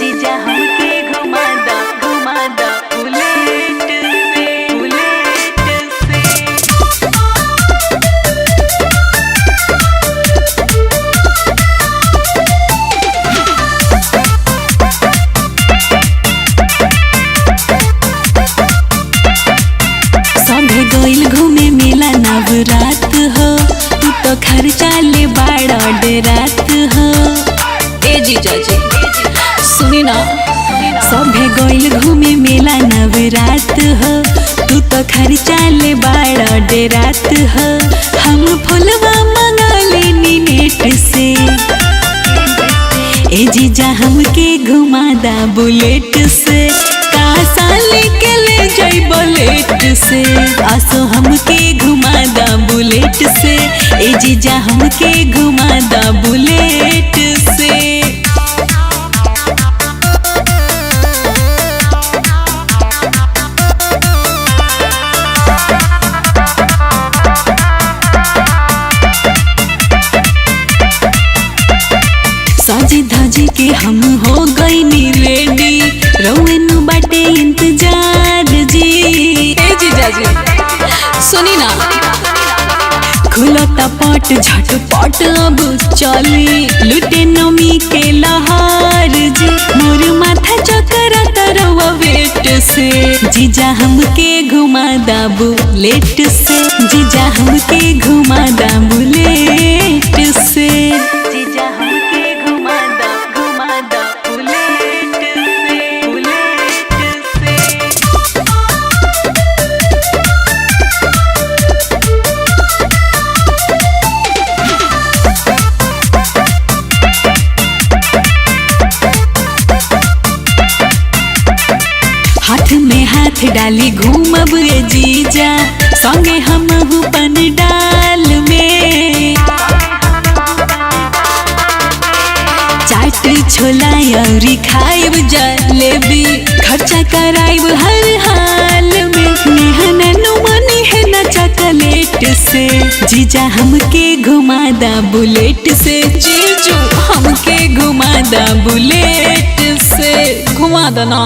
जीजा हमके घुमा दा बुलेट से संगे गइल घूमे मेला नवरात हो, तू तो खर्चा ले बाड़ा डेरात हो। ए जीजा जी सुनी ना, संगे गइल घूमे मेला नवरात हो, तू तो खर्चा ले बाड़ा डेरात हो। हम फुलवा मंगा लेनी नेट से, ए जीजा हमके घुमा दा बुलेट से। कासा लेके ले जाई बुलेट से, आसो हमके घुमा दा बुलेट से। ए जीजा हमके घुमा दा बुलेट से। साजी धाजी के हम हो गई नी रेडी, रउनु बाटे इंतजार जी। ए जीजा जी सुनी ना, खुलता पट झटपट अब चली, लुटे नमी के लहार जी। मोर माथा चकरा तरवा वेट से, जीजा हमके घुमा दा बुलेट से। जीजा हमके घुमा दा बुलेट से। जीजा हमके घुमा दा बुलेट से। हाथ में हाथ डाली घूमब रे जीजा, संगे हम पन डाल में। चाट छोला औरी खाइब जलेबी, खर्चा कराइब हर हाल में। निहन नुमनी है ना चॉकलेट से, जीजा हमके घुमा दा बुलेट से। जीजू हमके घुमा दा बुलेट से, घुमा दा ना।